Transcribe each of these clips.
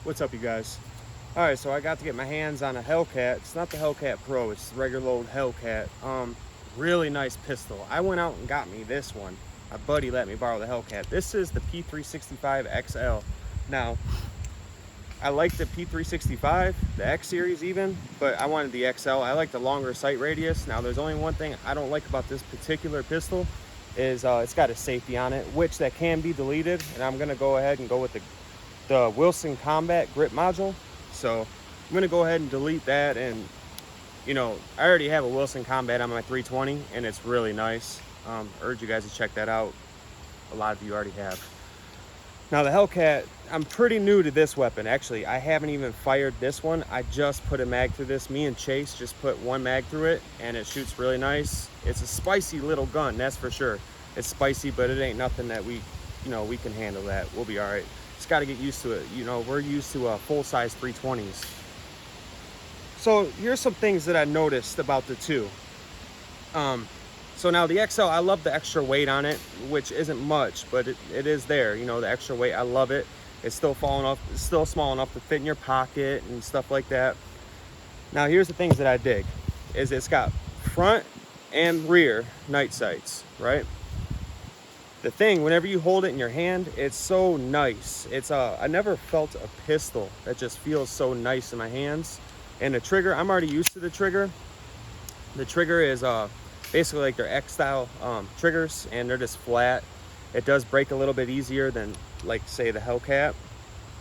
What's up, you guys? All right, so I got to get my hands on a Hellcat. It's not the Hellcat Pro, it's the regular old Hellcat. Really nice pistol. I went out and got me this one. My buddy let me borrow the Hellcat. This is the P365 XL. Now, I like the P365, the X series even, but I wanted the XL. I like the longer sight radius. Now, there's only one thing I don't like about this particular pistol is it's got a safety on it, which that can be deleted, and I'm gonna go ahead and go with the Wilson Combat grip module. So I'm gonna go ahead and delete that. And you know, I already have a Wilson Combat on my 320 and it's really nice. Urge you guys to check that out. A lot of you already have. Now the Hellcat, I'm pretty new to this weapon. Actually, I haven't even fired this one. I just put a mag through this. Me and Chase just put one mag through it and it shoots really nice. It's a spicy little gun, that's for sure. It's spicy, but it ain't nothing that we can handle that. We'll be all right. Just got to get used to it. You know, we're used to full-size 320s. So here's some things that I noticed about the two. So now the XL, I love the extra weight on it, which isn't much, but it is there. You know, the extra weight, I love it. It's still it's still small enough to fit in your pocket and stuff like that. Now here's the things that I dig, is it's got front and rear night sights, right? The thing, whenever you hold it in your hand, it's so nice. I never felt a pistol that just feels so nice in my hands. And the trigger, I'm already used to the trigger. The trigger is basically like their X-style triggers, and they're just flat. It does break a little bit easier than, like, say, the Hellcat.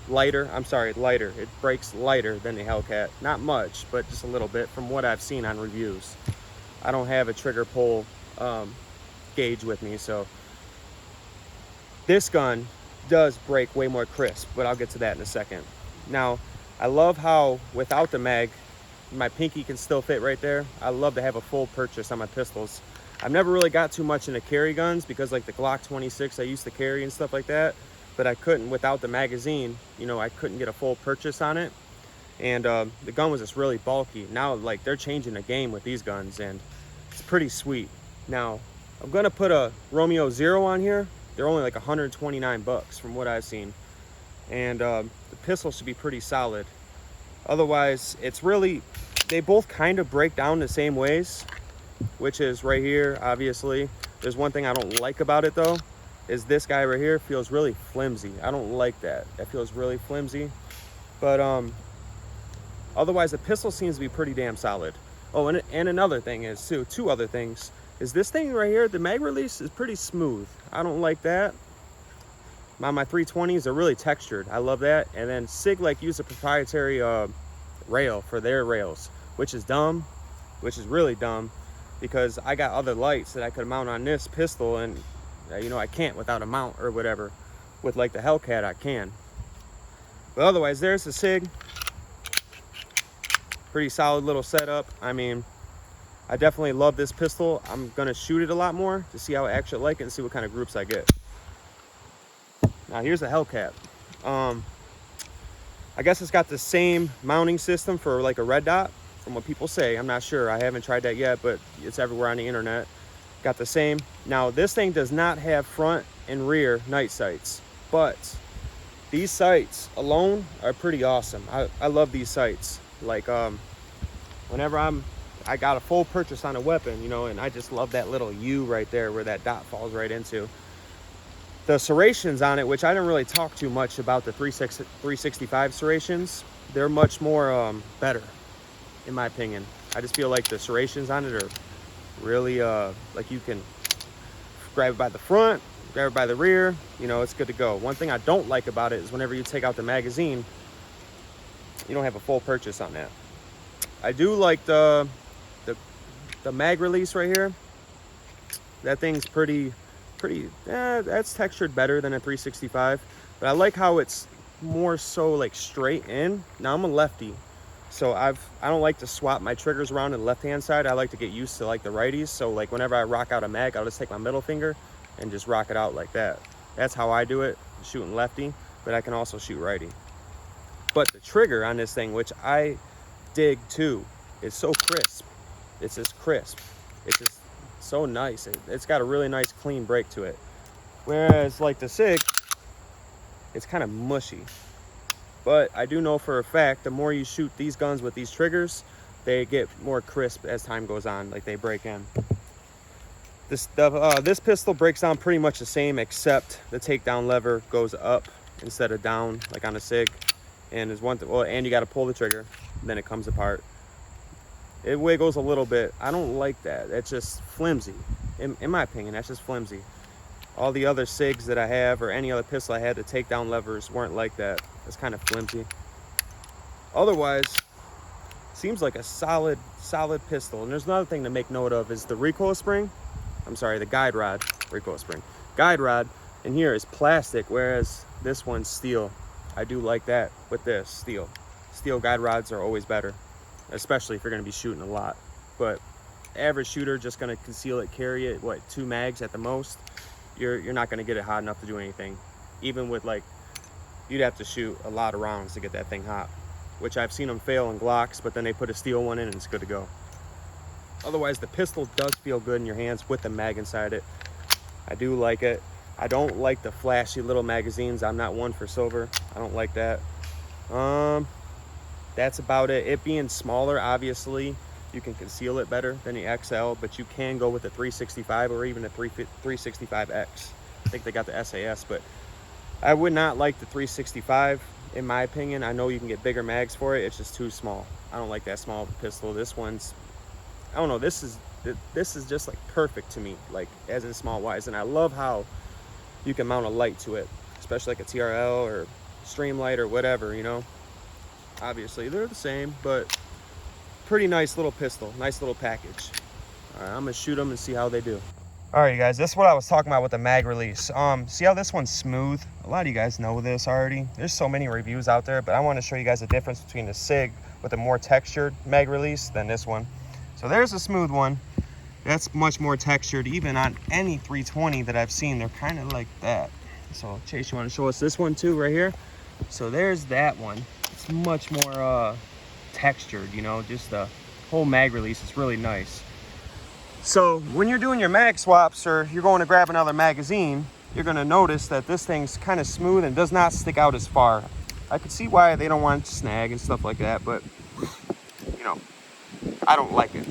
Lighter. It breaks lighter than the Hellcat. Not much, but just a little bit from what I've seen on reviews. I don't have a trigger pull gauge with me, so this gun does break way more crisp, but I'll get to that in a second. Now, I love how without the mag, my pinky can still fit right there. I love to have a full purchase on my pistols. I've never really got too much into carry guns because, like, the Glock 26 I used to carry and stuff like that, but I couldn't without the magazine. You know, I couldn't get a full purchase on it. And the gun was just really bulky. Now, like, they're changing the game with these guns, and it's pretty sweet. Now, I'm gonna put a Romeo Zero on here. They're only like 129 bucks from what I've seen. And the pistol should be pretty solid. Otherwise, it's really, they both kind of break down the same ways, which is right here, obviously. There's one thing I don't like about it, though, is this guy right here feels really flimsy. I don't like that. That feels really flimsy. But otherwise, the pistol seems to be pretty damn solid. Oh, and another thing is, too, two other things, is this thing right here, the mag release is pretty smooth. I don't like that. My 320s are really textured. I love that. And then SIG like used a proprietary rail for their rails, which is dumb, which is really dumb, because I got other lights that I could mount on this pistol, and you know, I can't without a mount or whatever. With like the Hellcat, I can. But otherwise, there's the SIG. Pretty solid little setup. I mean, I definitely love this pistol. I'm gonna shoot it a lot more to see how I actually like it and see what kind of groups I get. Now here's the Hellcat. I guess it's got the same mounting system for like a red dot, from what people say. I'm not sure, I haven't tried that yet, but it's everywhere on the internet. Got the same. Now this thing does not have front and rear night sights, but these sights alone are pretty awesome. I love these sights. Like whenever I got a full purchase on a weapon, you know, and I just love that little U right there where that dot falls right into. The serrations on it, which I didn't really talk too much about the 365 serrations, they're much more better, in my opinion. I just feel like the serrations on it are really, like, you can grab it by the front, grab it by the rear, you know, it's good to go. One thing I don't like about it is whenever you take out the magazine, you don't have a full purchase on that. I do like the mag release right here. That thing's pretty, that's textured better than a 365, but I like how it's more so like straight in. Now I'm a lefty, so I don't like to swap my triggers around in the left hand side. I like to get used to like the righties, so like whenever I rock out a mag, I'll just take my middle finger and just rock it out like that. That's how I do it, shooting lefty, but I can also shoot righty. But the trigger on this thing, which I dig too, is so crisp. It's just crisp. It's just so nice. It's got a really nice clean break to it. Whereas like the SIG, it's kind of mushy. But I do know for a fact, the more you shoot these guns with these triggers, they get more crisp as time goes on, like they break in. This pistol breaks down pretty much the same, except the takedown lever goes up instead of down, like on a SIG. And is and you got to pull the trigger, then it comes apart. It wiggles a little bit. I don't like that. It's just flimsy. In my opinion, that's just flimsy. All the other SIGs that I have, or any other pistol I had, the takedown levers weren't like that. It's kind of flimsy. Otherwise, seems like a solid pistol. And there's another thing to make note of is the recoil spring. I'm sorry, the guide rod, recoil spring. Guide rod in here is plastic, whereas this one's steel. I do like that with this, steel. Steel guide rods are always better, especially if you're gonna be shooting a lot. But average shooter, just gonna conceal it, carry it, what, 2 mags at the most, you're not gonna get it hot enough to do anything. Even with, like, you'd have to shoot a lot of rounds to get that thing hot, which I've seen them fail in Glocks, but then they put a steel one in and it's good to go. Otherwise, the pistol does feel good in your hands with the mag inside it. I do like it. I don't like the flashy little magazines. I'm not one for silver. I don't like that. That's about it. It being smaller, obviously, you can conceal it better than the XL, but you can go with the 365 or even the 365X. I think they got the SAS, but I would not like the 365, in my opinion. I know you can get bigger mags for it. It's just too small. I don't like that small of a pistol. This one's, I don't know, this is just like perfect to me, like as in small wise. And I love how you can mount a light to it, especially like a TRL or Streamlight or whatever, you know. Obviously they're the same, but pretty nice little pistol, nice little package. All right, I'm gonna shoot them and see how they do. All right, you guys, this is what I was talking about with the mag release. See how this one's smooth? A lot of you guys know this already. There's so many reviews out there, but I want to show you guys the difference between the SIG with a more textured mag release than this one. So there's a smooth one. That's much more textured. Even on any 320 that I've seen, they're kind of like that. So Chase, you want to show us this one too, right here? So there's that one. It's much more textured, you know, just the whole mag release is really nice. So when you're doing your mag swaps or you're going to grab another magazine, you're going to notice that this thing's kind of smooth and does not stick out as far. I could see why they don't want it to snag and stuff like that, but you know, I don't like it.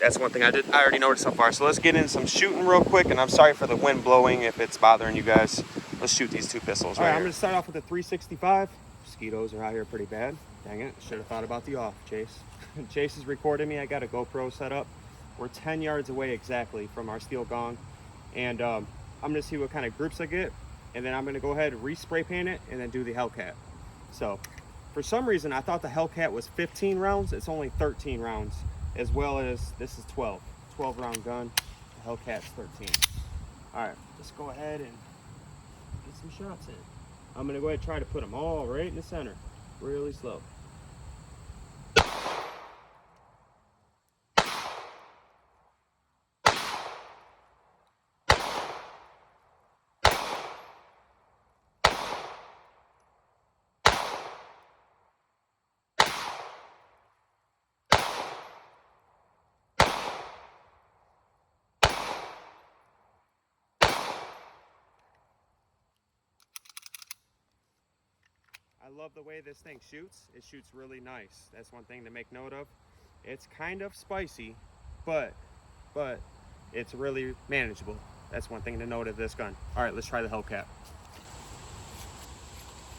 That's one thing I already noticed so far. So let's get into some shooting real quick, and I'm sorry for the wind blowing if it's bothering you guys. Let's shoot these two pistols right here. I'm going to start off with the 365. Mosquitoes are out here pretty bad. Dang it, should have thought about the off, Chase. Chase is recording me. I got a GoPro set up. We're 10 yards away exactly from our steel gong, and I'm gonna see what kind of groups I get, and then I'm gonna go ahead and respray paint it and then do the Hellcat. So for some reason I thought the Hellcat was 15 rounds. It's only 13 rounds, as well as this is 12 round gun. The Hellcat's 13. All right, let's go ahead and get some shots in. I'm gonna go ahead and try to put them all right in the center, really slow. I love the way this thing shoots. It shoots really nice. That's one thing to make note of. It's kind of spicy, but it's really manageable. That's one thing to note of this gun. All right, let's try the Hellcat.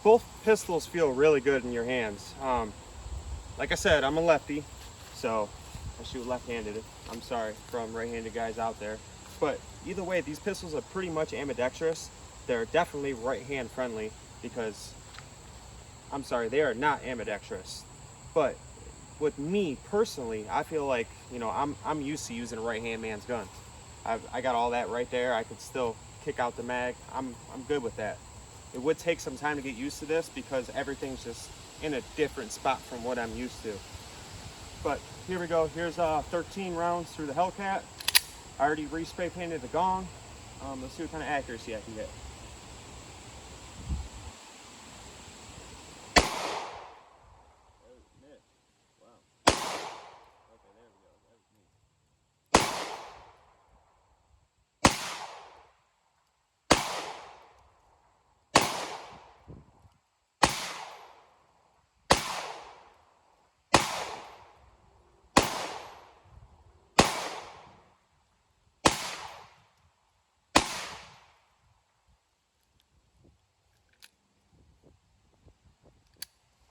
Both pistols feel really good in your hands. Like I said, I'm a lefty, so I shoot left-handed. I'm sorry from right-handed guys out there. But either way, these pistols are pretty much ambidextrous. They're definitely right-hand friendly because, I'm sorry, they are not ambidextrous. But with me personally, I feel like, you know, I'm used to using a right-hand man's gun. I got all that right there. I could still kick out the mag. I'm good with that. It would take some time to get used to this because everything's just in a different spot from what I'm used to. But here we go. Here's 13 rounds through the Hellcat. I already respray painted the gong. Let's see what kind of accuracy I can get.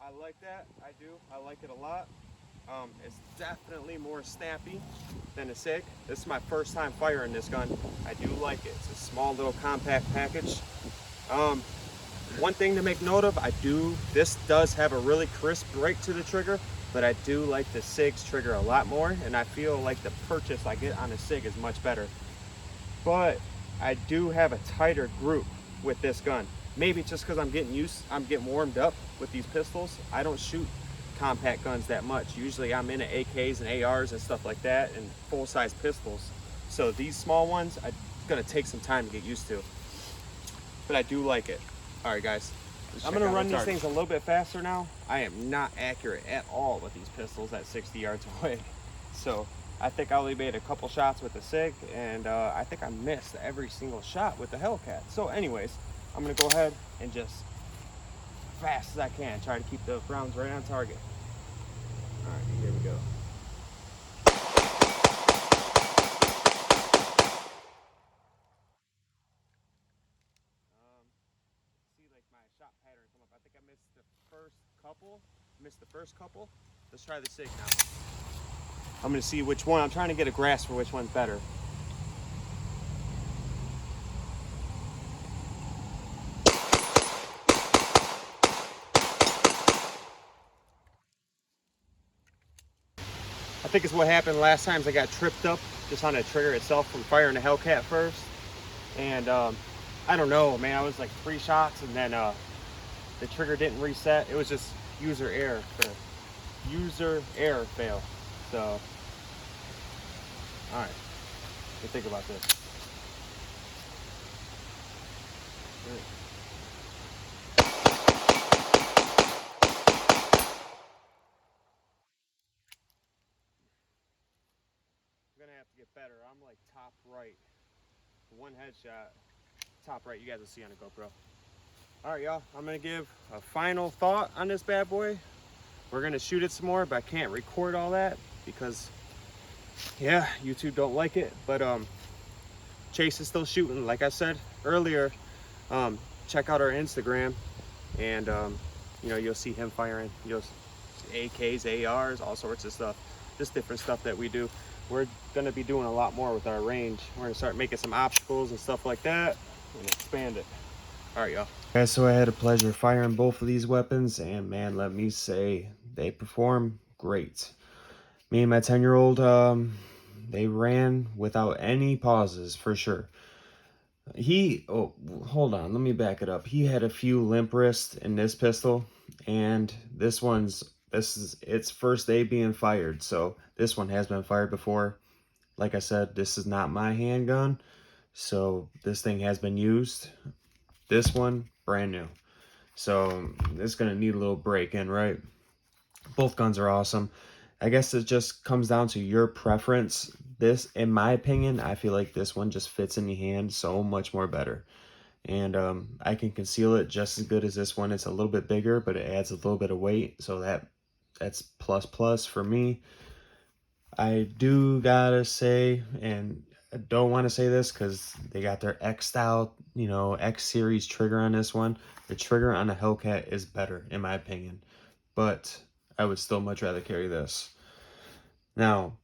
I like that. I do. I like it a lot. It's definitely more snappy than a SIG. This is my first time firing this gun. I do like it. It's a small little compact package. One thing to make note of, this does have a really crisp break to the trigger, but I do like the SIG's trigger a lot more, and I feel like the purchase I get on a SIG is much better. But I do have a tighter group with this gun. Maybe just because I'm getting warmed up with these pistols. I don't shoot compact guns that much. Usually I'm into AKs and ARs and stuff like that, and full-size pistols. So these small ones, it's gonna take some time to get used to. But I do like it. All right, guys. I'm gonna run these things a little bit faster now. I am not accurate at all with these pistols at 60 yards away. So I think I only made a couple shots with the SIG, and I think I missed every single shot with the Hellcat. So anyways, I'm gonna go ahead and just fast as I can try to keep the rounds right on target. All right, here we go. See like my shot pattern come up. I think I missed the first couple. Let's try the SIG now. I'm gonna see which one. I'm trying to get a grasp for which one's better. I think it's what happened last time. I got tripped up just on the trigger itself from firing the Hellcat first. And I don't know, man. I was like 3 shots, and then the trigger didn't reset. It was just user error fail. So, all right. What do you think about this? I'm gonna have to get better. I'm like top right. One headshot, top right. You guys will see on the GoPro. All right, y'all. I'm gonna give a final thought on this bad boy. We're gonna shoot it some more, but I can't record all that because, yeah, YouTube don't like it. But Chase is still shooting. Like I said earlier, check out our Instagram, and you know, you'll see him firing. You'll see AKs, ARs, all sorts of stuff. Just different stuff that we do. We're gonna be doing a lot more with our range. We're gonna start making some obstacles and stuff like that and expand it. All right, y'all. Guys, so I had a pleasure firing both of these weapons, and man, let me say, they perform great. Me and my 10-year-old, they ran without any pauses for sure. Hold on, let me back it up. He had a few limp wrists in this pistol, and this is its first day being fired. So this one has been fired before. Like I said, this is not my handgun, so this thing has been used. This one, brand new. So it's gonna need a little break in, right? Both guns are awesome. I guess it just comes down to your preference. This, in my opinion, I feel like this one just fits in your hand so much more better. And I can conceal it just as good as this one. It's a little bit bigger, but it adds a little bit of weight, so that's plus for me. I do gotta say, and I don't want to say this because they got their X style, you know, X series trigger on this one. The trigger on the Hellcat is better, in my opinion, but I would still much rather carry this. Now,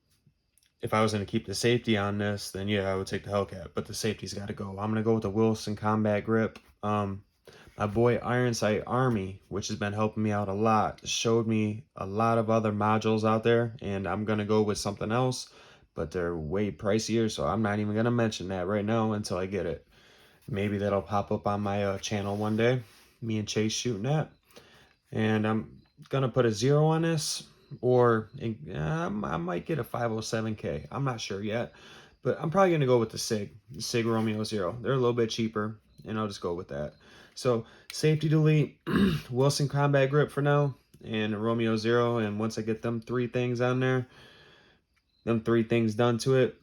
if I was going to keep the safety on this, then yeah, I would take the Hellcat, but the safety's got to go. I'm going to go with the Wilson Combat Grip. My boy Ironsight Army, which has been helping me out a lot, showed me a lot of other modules out there, and I'm going to go with something else, but they're way pricier, so I'm not even going to mention that right now until I get it. Maybe that'll pop up on my channel one day, me and Chase shooting that. And I'm going to put a 0 on this, or I might get a 507K. I'm not sure yet, but I'm probably going to go with the SIG Romeo 0. They're a little bit cheaper, and I'll just go with that. So safety delete, Wilson Combat Grip for now, and a Romeo 0. And once I get them 3 things on there, them 3 things done to it,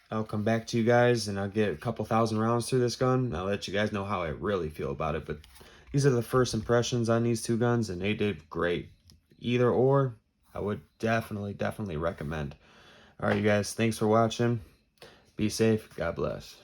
I'll come back to you guys, and I'll get a couple thousand rounds through this gun. I'll let you guys know how I really feel about it. But these are the first impressions on these 2 guns, and they did great. Either or, I would definitely recommend. All right, you guys, thanks for watching. Be safe. God bless.